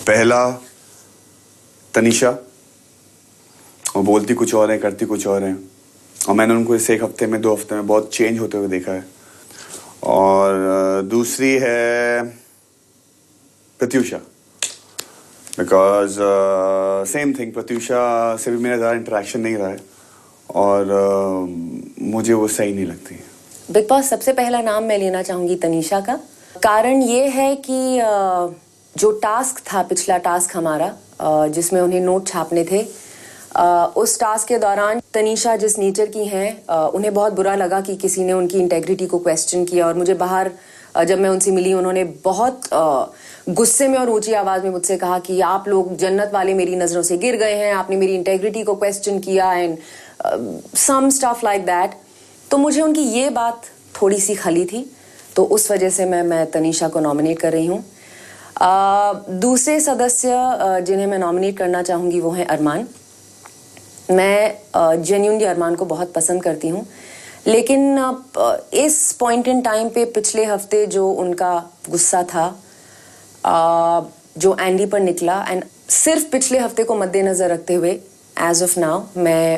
पहला तनीषा, वो बोलती कुछ और है, करती कुछ और है, और मैंने उनको इस एक हफ्ते में 2 हफ्ते में बहुत चेंज होते हुए देखा है। और दूसरी है Pratyusha, because same thing, Pratyusha से भी मेरा ज़्यादा इंटरेक्शन नहीं रहा है और मुझे वो सही नहीं लगती। बिग बॉस सबसे पहला नाम मैं लेना चाहूंगी तनीषा का। कारण ये है कि जो टास्क था, पिछला टास्क हमारा जिसमें उन्हें नोट छापने थे, उस टास्क के दौरान तनीषा जिस नेचर की हैं, उन्हें बहुत बुरा लगा कि किसी ने उनकी इंटेग्रिटी को क्वेश्चन किया। और मुझे बाहर जब मैं उनसे मिली, उन्होंने बहुत गुस्से में और ऊंची आवाज में मुझसे कहा कि आप लोग जन्नत वाले मेरी नजरों से गिर गए हैं, आपने मेरी इंटेग्रिटी को क्वेश्चन किया and some stuff like that. तो मुझे उनकी ये बात थोड़ी सी खली थी, तो उस वजह से मैं तनीषा को नॉमिनेट कर रही हूँ। दूसरे सदस्य जिन्हें मैं नॉमिनेट करना चाहूँगी वो हैं अरमान। मैं जेन्युइनली अरमान को बहुत पसंद करती हूँ, लेकिन इस पॉइंट इन टाइम पे पिछले हफ्ते जो उनका गुस्सा था जो एंडी पर निकला, एंड सिर्फ पिछले हफ्ते को मद्देनज़र रखते हुए एज ऑफ नाउ मैं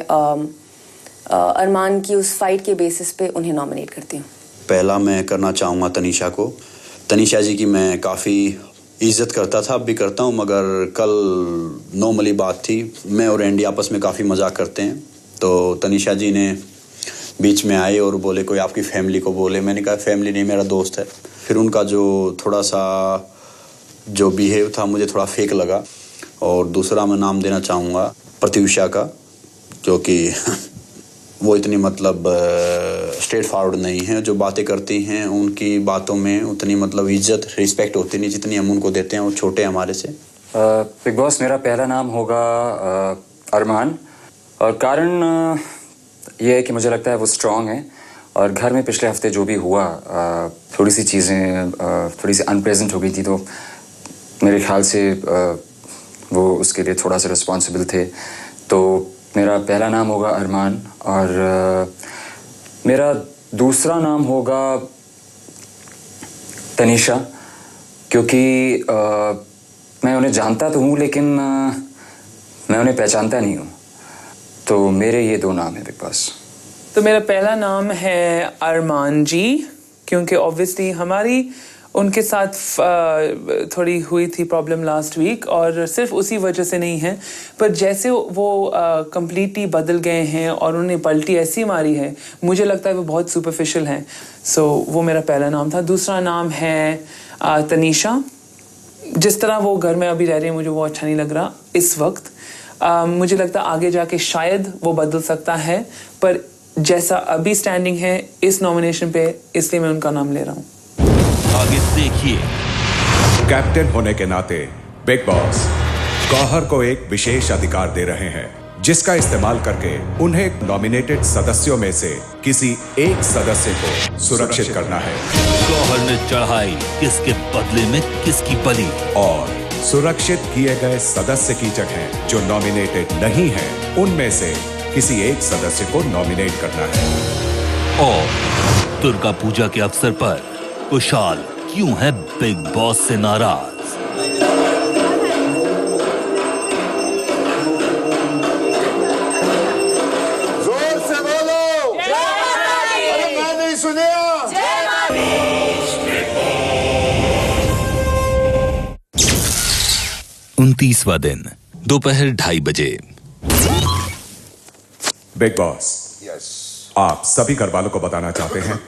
अरमान की उस फाइट के बेसिस पे उन्हें नॉमिनेट करती हूँ। पहला मैं करना चाहूँगा तनीषा को। तनीषा जी की मैं काफ़ी इज्जत करता था, अब भी करता हूँ, मगर कल नॉर्मली बात थी, मैं और एंडी आपस में काफ़ी मजाक करते हैं, तो तनीषा जी ने बीच में आए और बोले कोई आपकी फैमिली को बोले। मैंने कहा फैमिली नहीं, मेरा दोस्त है। फिर उनका जो थोड़ा सा जो बिहेव था मुझे थोड़ा फेक लगा। और दूसरा मैं नाम देना चाहूँगा प्रत्यूषा का, क्योंकि वो इतनी मतलब स्ट्रेट फॉरवर्ड नहीं है। जो बातें करती हैं उनकी बातों में उतनी मतलब इज्जत रिस्पेक्ट होती नहीं जितनी हम उनको देते हैं, वो छोटे हैं हमारे से। बिग बॉस मेरा पहला नाम होगा अरमान, और कारण ये है कि मुझे लगता है वो स्ट्रांग है, और घर में पिछले हफ्ते जो भी हुआ थोड़ी सी चीज़ें थोड़ी सी अनप्रेजेंट हो गई थी, तो मेरे ख्याल से वो उसके लिए थोड़ा सा रिस्पॉन्सिबल थे। तो मेरा पहला नाम होगा अरमान, और मेरा दूसरा नाम होगा तनीषा, क्योंकि मैं उन्हें जानता तो हूँ, लेकिन मैं उन्हें पहचानता नहीं हूँ। तो मेरे ये 2 नाम हैं बिग बॉस। तो मेरा पहला नाम है अरमान जी, क्योंकि ऑब्वियसली हमारी उनके साथ थोड़ी हुई थी प्रॉब्लम लास्ट वीक, और सिर्फ उसी वजह से नहीं है, पर जैसे वो कंप्लीटली बदल गए हैं और उन्हें पलटी ऐसी मारी है, मुझे लगता है वो बहुत सुपरफिशियल हैं। सो वो मेरा पहला नाम था। दूसरा नाम है तनीषा। जिस तरह वो घर में अभी रह रही है मुझे वो अच्छा नहीं लग रहा इस वक्त। मुझे लगता है आगे जाके शायद वो बदल सकता है, पर जैसा अभी स्टैंडिंग है इस नॉमिनेशन पे, इसलिए मैं उनका नाम ले रहा हूँ। आगे देखिए। कैप्टन होने के नाते बिग बॉस गौहर को एक विशेष अधिकार दे रहे हैं, जिसका इस्तेमाल करके उन्हें नॉमिनेटेड सदस्यों में से किसी एक सदस्य को सुरक्षित करना है। गौहर ने चढ़ाई किसके बदले में किसकी बलि, और सुरक्षित किए गए सदस्य की जगह जो नॉमिनेटेड नहीं है उनमें से किसी एक सदस्य को नॉमिनेट करना है। और दुर्गा पूजा के अवसर पर कुशाल क्यों है बिग बॉस से नाराज? जोर से बोलो। अरे मैं नहीं सुनिया। 29वां दिन दोपहर 2:30 बजे। बिग बॉस आप सभी घर वालों को बताना चाहते हैं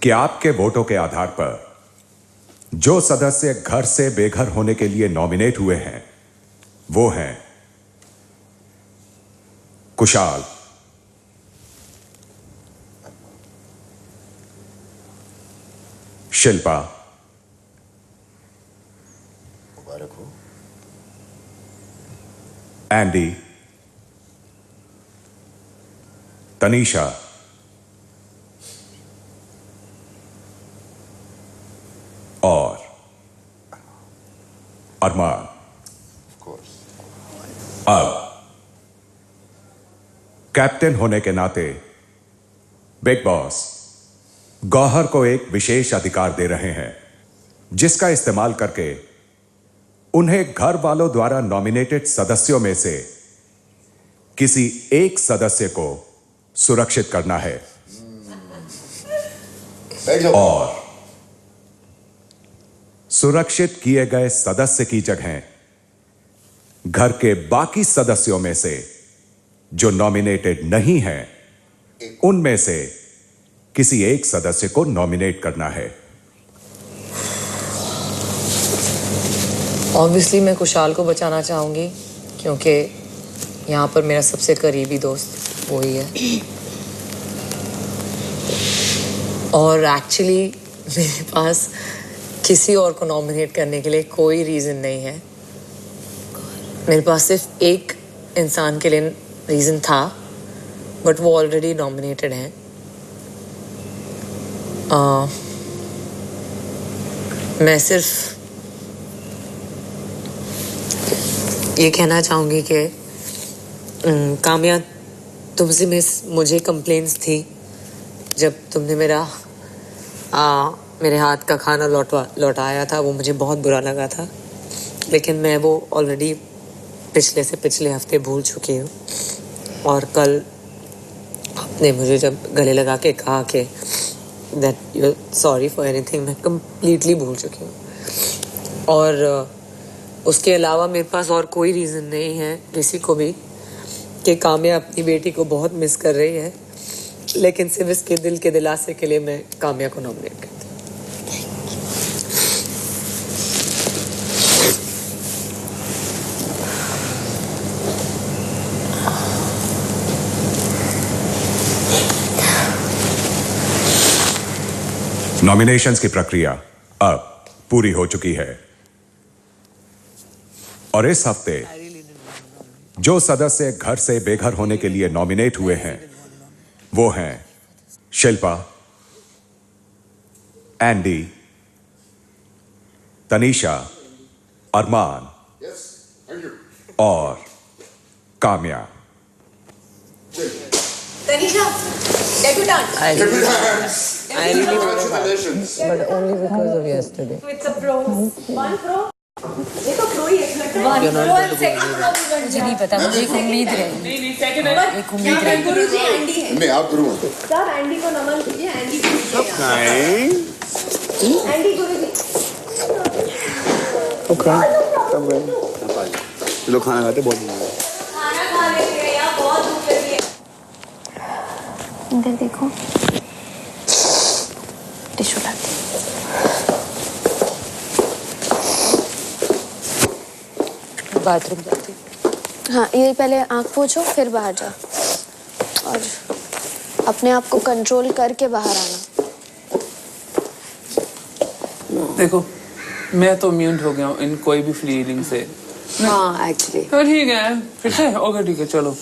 कि आपके वोटों के आधार पर जो सदस्य घर से बेघर होने के लिए नॉमिनेट हुए हैं वो हैं कुशाल, शिल्पा, एंडी, तनीषा, और अरमान। अब कैप्टन होने के नाते बिग बॉस गौहर को एक विशेष अधिकार दे रहे हैं, जिसका इस्तेमाल करके उन्हें घर वालों द्वारा नॉमिनेटेड सदस्यों में से किसी एक सदस्य को सुरक्षित करना है और सुरक्षित किए गए सदस्य की जगह घर के बाकी सदस्यों में से जो नॉमिनेटेड नहीं हैं, उनमें से किसी एक सदस्य को नॉमिनेट करना है। ऑब्वियसली मैं कुशाल को बचाना चाहूँगी क्योंकि यहाँ पर मेरा सबसे करीबी दोस्त वही है और एक्चुअली मेरे पास किसी और को नॉमिनेट करने के लिए कोई रीज़न नहीं है। मेरे पास सिर्फ एक इंसान के लिए रीज़न था बट वो ऑलरेडी नॉमिनेटेड हैं। मैं सिर्फ ये कहना चाहूँगी कि काम्या तुमसे मुझे कंप्लेंट्स थी जब तुमने मेरे हाथ का खाना लौटाया था। वो मुझे बहुत बुरा लगा था लेकिन मैं वो ऑलरेडी पिछले से पिछले हफ्ते भूल चुकी हूँ और कल आपने मुझे जब गले लगा के कहा कि that you sorry for anything, मैं कम्प्लीटली भूल चुकी हूँ और उसके अलावा मेरे पास और कोई रीज़न नहीं है किसी को भी कि काम्या अपनी बेटी को बहुत मिस कर रही है, लेकिन सिर्फ इसके दिल के दिलासे के लिए मैं काम्या को नॉमिनेट करती हूँ। नॉमिनेशंस की प्रक्रिया अब पूरी हो चुकी है और इस हफ्ते जो सदस्य घर से बेघर होने के लिए नॉमिनेट हुए हैं वो हैं शिल्पा, एंडी, तनीषा, अरमान और Kamya. Tanisha, debutante. I really Congratulations. but only because of yesterday. It's a pro. One pro. ये तो pro ही है लगता है। One pro and second pro भी बन मुझे नहीं पता, मुझे एक उम्मीद रही। नहीं second है। एक उम्मीद रही। गुरु जी एंडी है। नहीं आप गुरु हैं। सब एंडी को नमन कीजिए, एंडी एंडी गुरु जी। चलो खाना खाते बहुत खाना खा लेते हैं यार, बहुत भूख लगी है। इधर देखो, टिश्यू लाती हूँ। बाथरूम जाती हूँ। हाँ, ये पहले आँख पोंछो फिर बाहर जाओ और अपने आप को कंट्रोल करके बाहर आना। देखो मैं तो म्यूट हो गया हूँ इन कोई भी फीलिंग से। हाँ एक्चुअली तो ठीक है, फिर से ओके ठीक है, चलो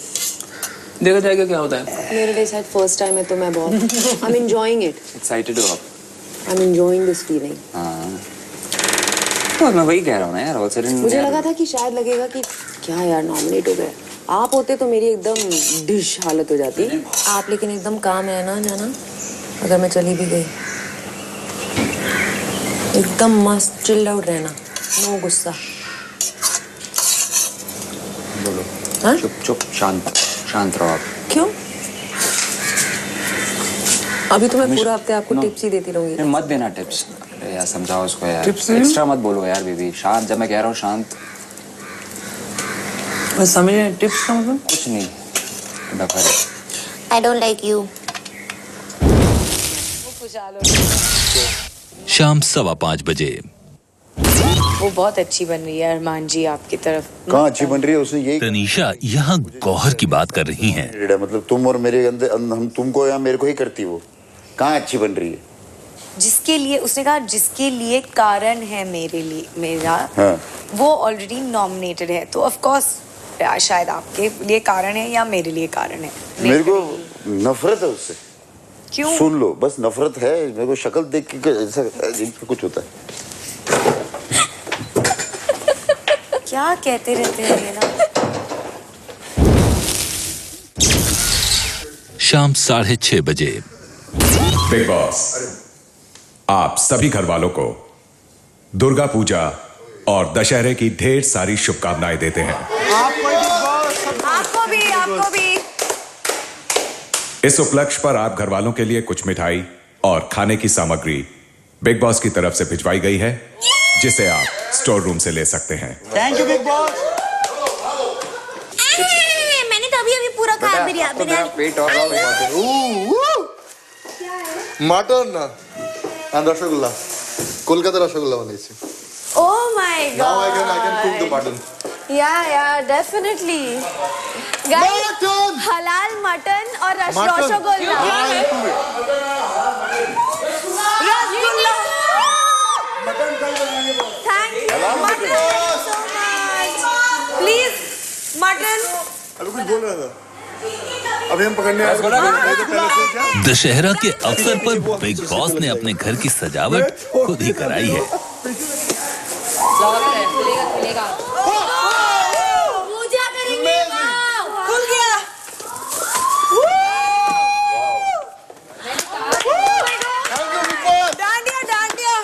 देखा जाएगा क्या होता है। मेरे लिए शायद फर्स्ट टाइम है तो मैं बहुत I am enjoying it. Excited हो आप? I am enjoying this feeling. हाँ तो मैं वही कह रहा हूँ ना यार, ऑल सडन मुझे लगा था कि शायद लगेगा कि क्या यार नॉमिनेट हो गए। आप होते तो मेरी एकदम डिश हालत हो जाती। आप लेकिन एकदम काम है ना जाना, अगर मैं चली भी गई एकदम मस्त चिल्ड आउट रहना, नो गुस्सा। बोलो। हाँ? चुप चुप शांत रहो आप। क्यों? अभी तो मैं पूरा हफ्ते आपको टिप्स ही देती रहूंगी। मत देना टिप्स। अरे यार समझाओ उसको यार, टिप्स एक्स्ट्रा मत बोलो यार बेबी। शांत, जब मैं कह रहा हूँ शांत। मैं समझे टिप्स का मतलब कुछ नहीं, I don't like you. शाम 5:15 बजे। वो बहुत अच्छी बन रही है अरमान जी आपकी तरफ। कहाँ अच्छी बन रही है? उसने यही तनीषा यहाँ गौहर की बात कर रही हैं। मतलब तुम और मेरे अंदर, हम तुमको या मेरे को ही करती, वो कहाँ अच्छी बन रही है? जिसके लिए उसने कहा, जिसके लिए कारण है मेरे लिए मेरा, हाँ। वो ऑलरेडी नॉमिनेटेड है, तो ऑफ कोर्स शायद आपके लिए कारण है या मेरे लिए कारण है। मेरे को नफरत है उससे। क्यों? सुन लो, बस नफरत है मेरे को। शक्ल देख के ऐसा कुछ होता है। क्या कहते रहते हैं ये ना। शाम 6:30 बजे। बिग बॉस आप सभी घर वालों को दुर्गा पूजा और दशहरे की ढेर सारी शुभकामनाएं देते हैं। आपको भी। इस उपलक्ष्य पर आप घर वालों के लिए कुछ मिठाई और खाने की सामग्री बिग बॉस की तरफ से भिजवाई गई है, जिसे आप स्टोर रूम से ले सकते हैं। Thank you big boss. मैंने तो अभी पूरा खाया बिरयानी। মাটন and রসগোল্লা, কলকাতা রসগোল্লা বানিয়েছি। Oh my god. Now I can cook the mutton. Yeah, definitely. Guys, Mutton. halal mutton और rasgulla. Rasgulla Thank you. Mutton so much. Please mutton. अभी कुछ बोल रहा था, अभी हम पकड़ने आए थे। दशहरा के अवसर पर बिग बॉस ने अपने घर की सजावट खुद ही कराई है। पूजा करेंगे। खुल गया। Dandiya.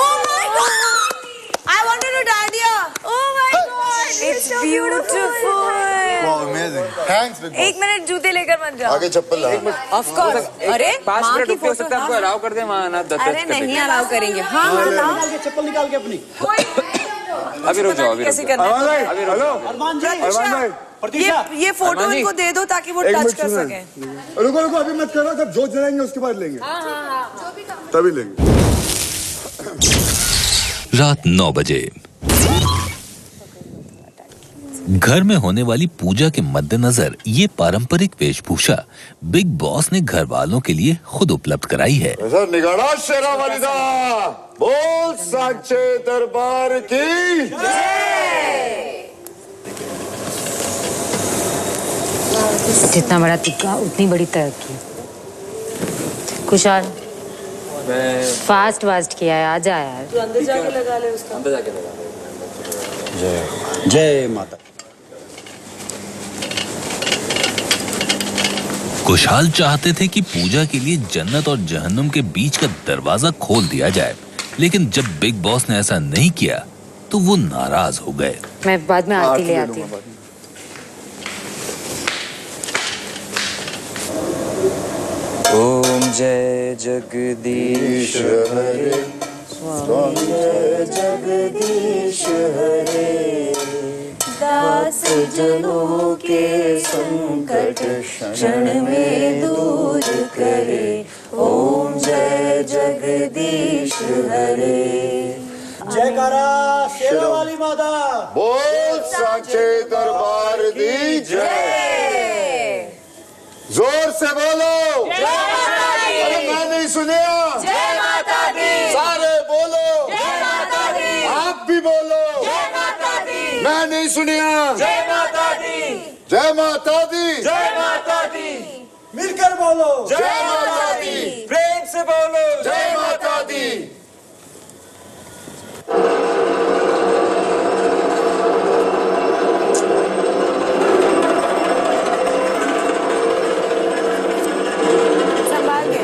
Oh my god. I wanted to dandiya. Oh my god. It's beautiful. Wow, amazing. Thanks big boss. एक मिनट जूते लेकर मत जाओ। आगे चप्पल ला। Of course. अरे 5 माँ मिनट की रुक सकते हैं, आपको अलाउ कर दे वहाँ ना 10 अरे नहीं अलाउ करेंगे। हाँ लाओ। चप्पल निकाल के अपनी। अभी रुक जाओ, अभी कैसे करना है? अभी रुक जाओ। अरमान भाई, ये फोटो इनको दे दो ताकि वो टच कर सके। रुको अभी मत करो, जब जोत जलाएंगे उसके बाद लेंगे। तभी लेंगे। रात 9 बजे घर में होने वाली पूजा के मद्देनजर ये पारंपरिक वेशभूषा बिग बॉस ने घर वालों के लिए खुद उपलब्ध कराई है। निगाड़ा शेरा वालिदा, बोल साचे दरबार की जितना बड़ा टिक्का उतनी बड़ी तरक्की। कुशाल फास्ट किया है, आजा यार। तू अंदर जाके लगा ले उसका। अंदर जाके लगा ले। जय माता। कुशाल चाहते थे कि पूजा के लिए जन्नत और जहन्नुम के बीच का दरवाजा खोल दिया जाए, लेकिन जब बिग बॉस ने ऐसा नहीं किया तो वो नाराज हो गए। मैं बाद में आरती ले आती हूँ। ओम जय जगदीश हरे, स्वामी जय जगदीश हरे, दास जनों के संकट क्षण में दूर करे। ओम जय जगदीश हरे। जयकारा शेरा वाली माता, बोल साचे दरबार की जय। जोर से बोलो। अरे मैं नहीं सुनिया। जय माता दी। सारे बोलो। जय माता दी। आप भी बोलो। जय माता दी। मैं नहीं सुनिया। जय माता दी। जय माता दी। जय माता दी। मिलकर बोलो। जय माता दी। प्रेम से बोलो। जय माता दी। संभाल के।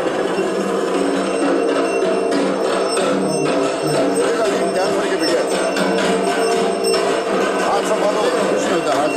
हाथ संभालो, कुछ नहीं होता हाथ।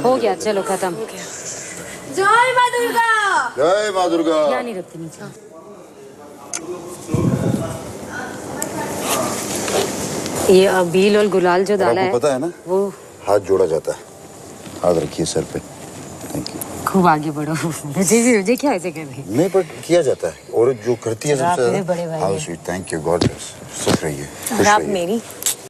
हो गया, चलो खत्म। जय माँ दुर्गा। जय माँ दुर्गा। क्या नहीं रखती नीचे। ये अबील और गुलाल जो डाला है, पता है ना, वो हाथ जोड़ा जाता है। हाथ रखिए सर पे। Thank you. खूब आगे बढ़ो। मुझे क्या ऐसे करने। नहीं पर किया जाता है, और जो करती है सबसे मेरे बड़े भाई हाँ sweet. Thank you, God bless. सुख रहिए, खुश आप रहिए। मेरी